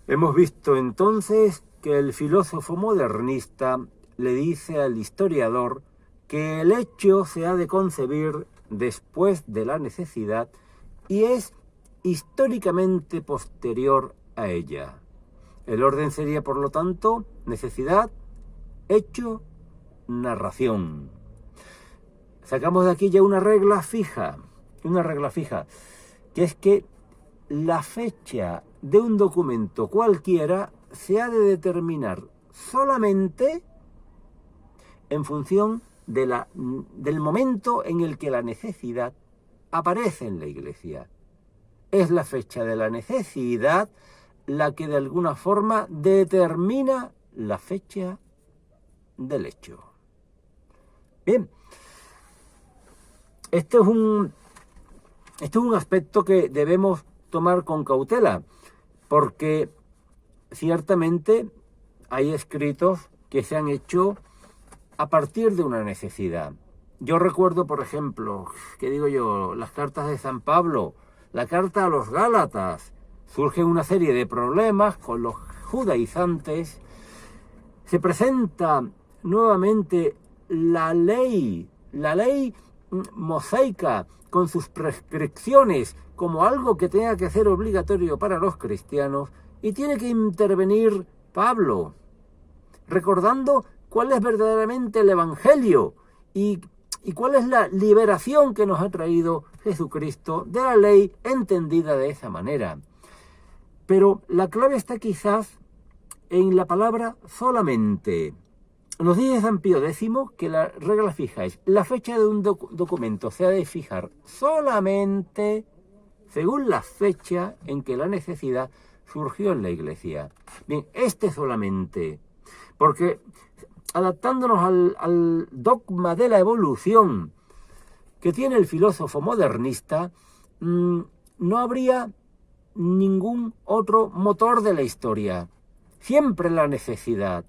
Hemos visto entonces que el filósofo modernista le dice al historiador que el hecho se ha de concebir después de la necesidad y es históricamente posterior a ella. El orden sería, por lo tanto, necesidad, hecho, narración. Sacamos de aquí ya una regla fija, que es que la fecha de un documento cualquiera se ha de determinar solamente en función del momento en el que la necesidad aparece en la Iglesia. Es la fecha de la necesidad la que de alguna forma determina la fecha del hecho. Bien, este es un aspecto que debemos tomar con cautela, porque ciertamente hay escritos que se han hecho a partir de una necesidad. Yo recuerdo, por ejemplo, las cartas de San Pablo, la carta a los Gálatas. Surge una serie de problemas con los judaizantes. Se presenta nuevamente la ley mosaica con sus prescripciones como algo que tenga que ser obligatorio para los cristianos, y tiene que intervenir Pablo, recordando cuál es verdaderamente el Evangelio y cuál es la liberación que nos ha traído Jesucristo de la ley entendida de esa manera. Pero la clave está quizás en la palabra solamente. Nos dice San Pío X que la regla fija es: la fecha de un documento se ha de fijar solamente según la fecha en que la necesidad surgió en la Iglesia. Bien, solamente, porque adaptándonos al dogma de la evolución que tiene el filósofo modernista, no habría ningún otro motor de la historia. Siempre la necesidad.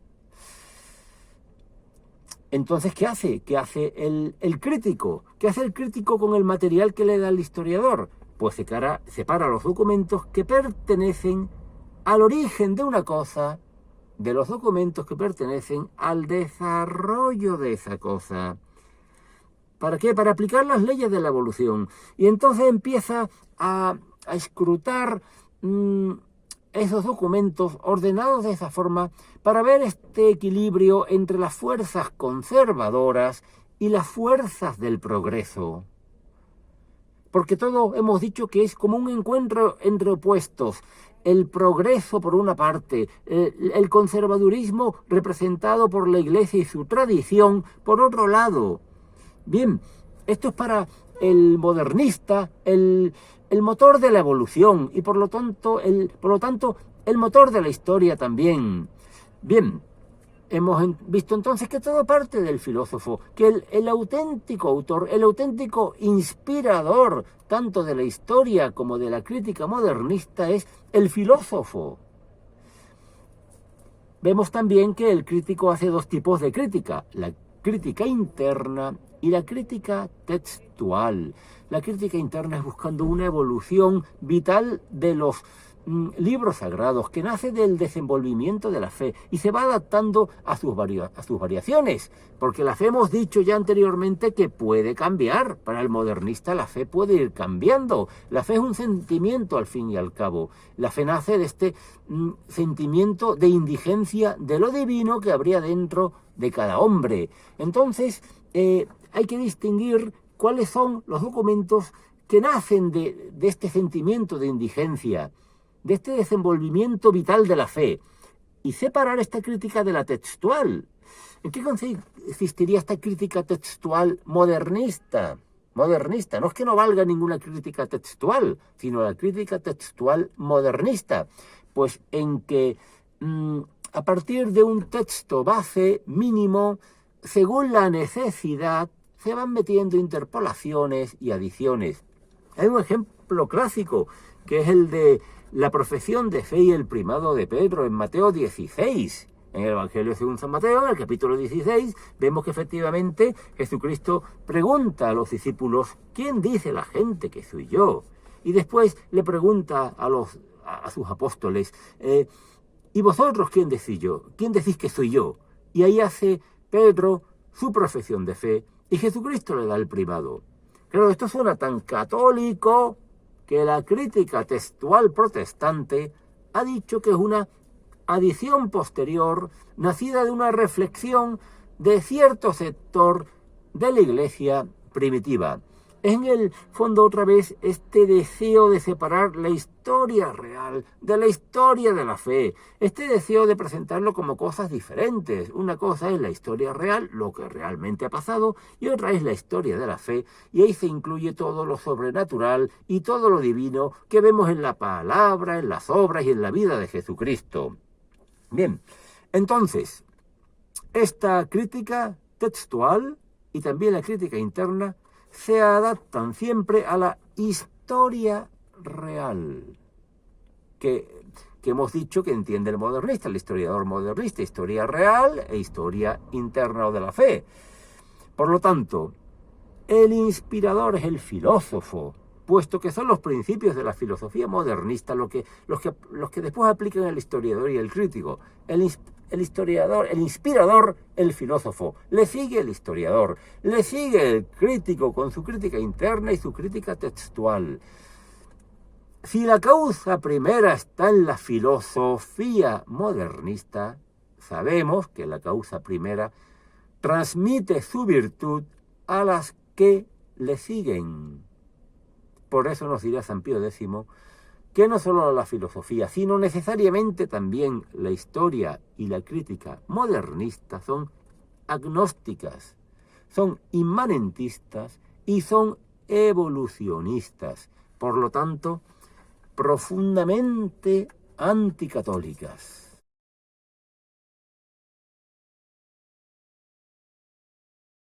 Entonces, ¿qué hace? ¿Qué hace el crítico? ¿Qué hace el crítico con el material que le da el historiador? Pues separa los documentos que pertenecen al origen de una cosa de los documentos que pertenecen al desarrollo de esa cosa. ¿Para qué? Para aplicar las leyes de la evolución. Y entonces empieza a escrutar esos documentos ordenados de esa forma para ver este equilibrio entre las fuerzas conservadoras y las fuerzas del progreso. Porque todo hemos dicho que es como un encuentro entre opuestos. El progreso por una parte, el conservadurismo representado por la Iglesia y su tradición por otro lado. Bien, esto es para el modernista el motor de la evolución y por lo tanto el motor de la historia también. Bien, hemos visto entonces que todo parte del filósofo, que el auténtico autor, el auténtico inspirador tanto de la historia como de la crítica modernista es el filósofo. Vemos también que el crítico hace dos tipos de crítica: la crítica interna y la crítica textual. La crítica interna es buscando una evolución vital de los libros sagrados, que nace del desenvolvimiento de la fe y se va adaptando a sus variaciones, porque la fe, hemos dicho ya anteriormente, que puede cambiar. Para el modernista la fe puede ir cambiando. La fe es un sentimiento al fin y al cabo. La fe nace de este sentimiento de indigencia de lo divino que habría dentro de cada hombre. Entonces hay que distinguir cuáles son los documentos que nacen de este sentimiento de indigencia, de este desenvolvimiento vital de la fe, y separar esta crítica de la textual. ¿En qué consistiría esta crítica textual modernista? No es que no valga ninguna crítica textual, sino la crítica textual modernista, pues en que a partir de un texto base mínimo, según la necesidad, se van metiendo interpolaciones y adiciones. Hay un ejemplo clásico, que es el de la profesión de fe y el primado de Pedro en Mateo 16. En el Evangelio según San Mateo, en el capítulo 16, vemos que efectivamente Jesucristo pregunta a los discípulos: ¿quién dice la gente que soy yo? Y después le pregunta a a sus apóstoles, ¿y vosotros quién decís yo? ¿Quién decís que soy yo? Y ahí hace Pedro su profesión de fe y Jesucristo le da el primado. Claro, esto suena tan católico que la crítica textual protestante ha dicho que es una adición posterior nacida de una reflexión de cierto sector de la Iglesia primitiva. En el fondo, otra vez, este deseo de separar la historia real de la historia de la fe, este deseo de presentarlo como cosas diferentes. Una cosa es la historia real, lo que realmente ha pasado, y otra es la historia de la fe, y ahí se incluye todo lo sobrenatural y todo lo divino que vemos en la palabra, en las obras y en la vida de Jesucristo. Bien, entonces, esta crítica textual y también la crítica interna se adaptan siempre a la historia real, que hemos dicho que entiende el modernista, el historiador modernista, historia real e historia interna o de la fe. Por lo tanto, el inspirador es el filósofo, puesto que son los principios de la filosofía modernista los que después aplican el historiador y el crítico. El historiador, el inspirador, el filósofo. Le sigue el historiador, le sigue el crítico con su crítica interna y su crítica textual. Si la causa primera está en la filosofía modernista, sabemos que la causa primera transmite su virtud a las que le siguen. Por eso nos dirá San Pío X que no solo la filosofía, sino necesariamente también la historia y la crítica modernista son agnósticas, son inmanentistas y son evolucionistas, por lo tanto, profundamente anticatólicas.